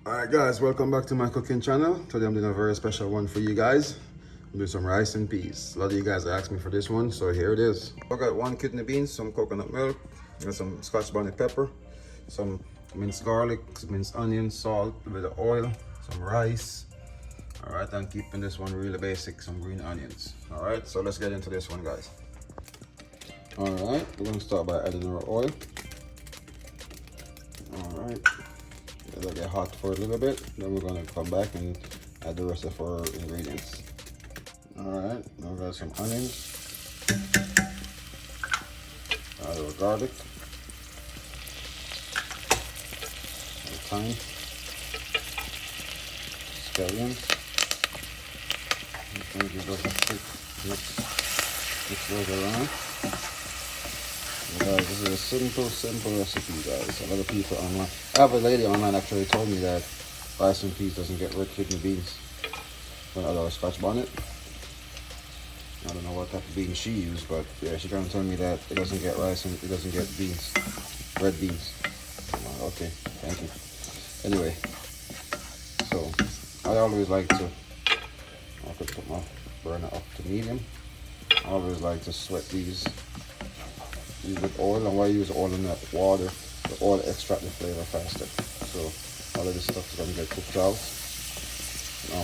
Alright guys, welcome back to my cooking channel. Today I'm doing a very special one for you guys. I'm doing some rice and peas. A lot of you guys asked me for this one, so here it is. I got 1 kidney beans, some coconut milk, and some Scotch bonnet pepper, some minced garlic, minced onion, salt, a bit of oil, some rice. Alright, I'm keeping this one really basic, some green onions. Alright, so let's get into this one, guys. Alright, we're going to start by adding our oil. Alright. It'll get hot for a little bit, then we're going to come back and add the rest of our ingredients. Alright, now we got some onions, add our garlic, our thyme, scallions. And give those a quick mix those around. And guys, this is a simple recipe, guys. A lot of people online, I have a lady online actually told me that rice and peas doesn't get red kidney beans when I do Scotch bonnet. I don't know what type of beans she used, but yeah, she kind of told me that it doesn't get rice and it doesn't get beans, red beans. Okay, thank you. Anyway, so I always like to, I could put my burner up to medium. I always like to sweat these with oil, and why I use oil in that water, the oil extract the flavor faster. So all of this stuff is going to get cooked out.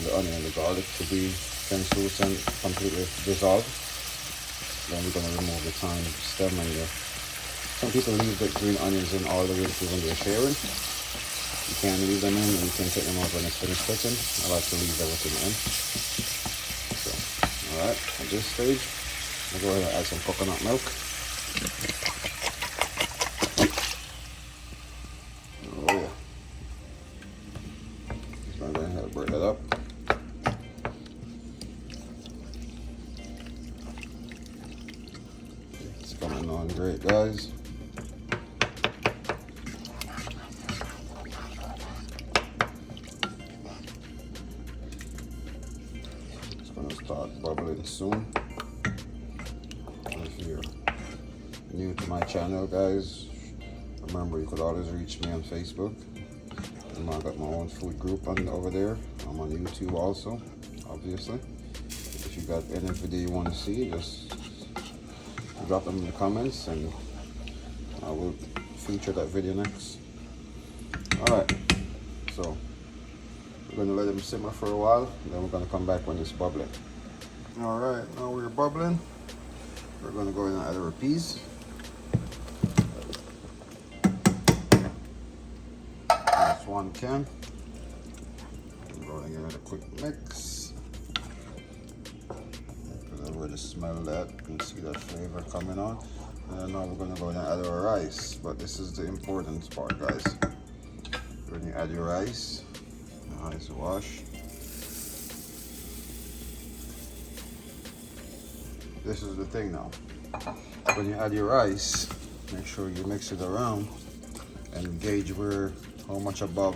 The onion and the garlic to be translucent, completely dissolved. Then we're going to remove the thyme stem and some people leave the green onions in all the way through when they're sharing. You can leave them in and you can take them out when it's finished cooking. I like to leave everything in. So, alright, at this stage, I'll go ahead and add some coconut milk. Oh yeah. So I'm going to burn that up. It's coming on great, guys. It's going to start bubbling soon. If you're new to my channel, guys, remember you could always reach me on Facebook. I got my own food group over there. I'm on YouTube also, obviously. If you got any video you want to see, just drop them in the comments and I will feature that video next. Alright, so we're going to let them simmer for a while, and then we're going to come back when it's bubbling. Alright, now we're bubbling. We're going to go ahead and add our peas. That's 1 can. I'm going to give it a quick mix. You can already smell that. You can see that flavor coming on. And now we're going to go ahead and add our rice. But this is the important part, guys. When you add your rice, nice wash. This is the thing now. When you add your rice, make sure you mix it around and gauge how much above,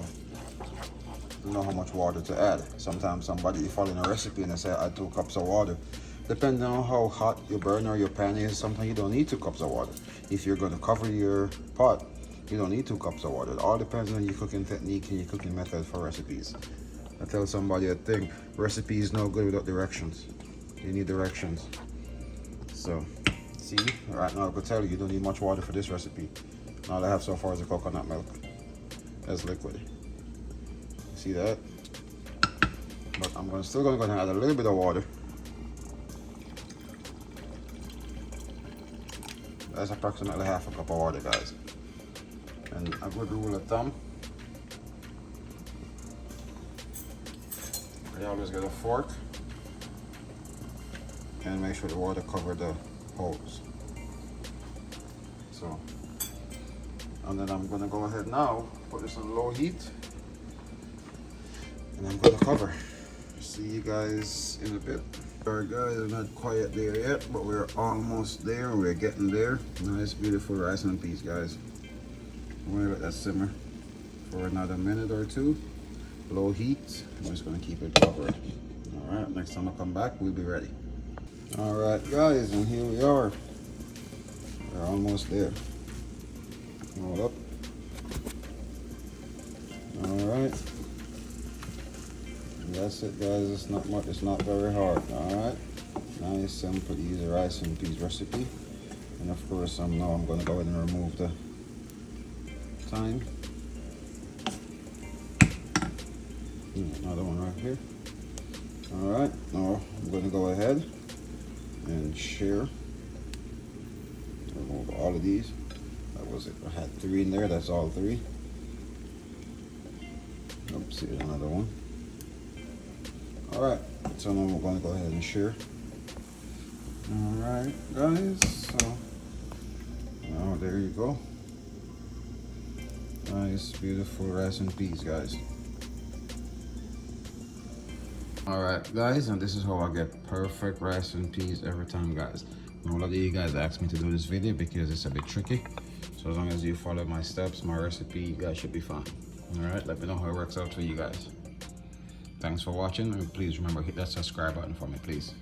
you know how much water to add. Sometimes somebody follow a recipe and they say add 2 cups of water. Depending on how hot your burner or your pan is, sometimes you don't need 2 cups of water. If you're going to cover your pot, you don't need 2 cups of water. It all depends on your cooking technique and your cooking method for recipes. I tell somebody a thing, recipe is no good without directions. You need directions. So, see, right now I could tell you don't need much water for this recipe. All I have so far is the coconut milk. That's liquid. See that? But I'm still going to add a little bit of water. That's approximately half a cup of water, guys. And a good rule of thumb, you always get a fork and make sure the water covers the holes. So, and then I'm gonna go ahead now, put this on low heat, and I'm gonna cover. See you guys in a bit. Alright guys, we're not quite there yet, but we're almost there. We're getting there. Nice, beautiful rice and peas, guys. I'm gonna let that simmer for another minute or 2. Low heat. I'm just gonna keep it covered. Alright, next time I come back, we'll be ready. Alright guys, and here we are. We're almost there. Hold up. Alright. that's it, guys. It's not much. It's not very hard. All right. Nice, simple, easy rice and peas recipe. And of course, now I'm going to go ahead and remove the thyme. Another one right here. All right. Now I'm going to go ahead and share. Remove all of these. That was it. I had 3 in there. That's all 3. Oops, here's another one. All right. So now we're going to go ahead and share. All right, guys. So now there you go. Nice, beautiful rice and peas, guys. All right, guys, and this is how I get perfect rice and peas every time, guys. Now, a lot of you guys asked me to do this video because it's a bit tricky. So as long as you follow my steps, my recipe, you guys should be fine. All right, let me know how it works out for you guys. Thanks for watching, and please remember hit that subscribe button for me, please.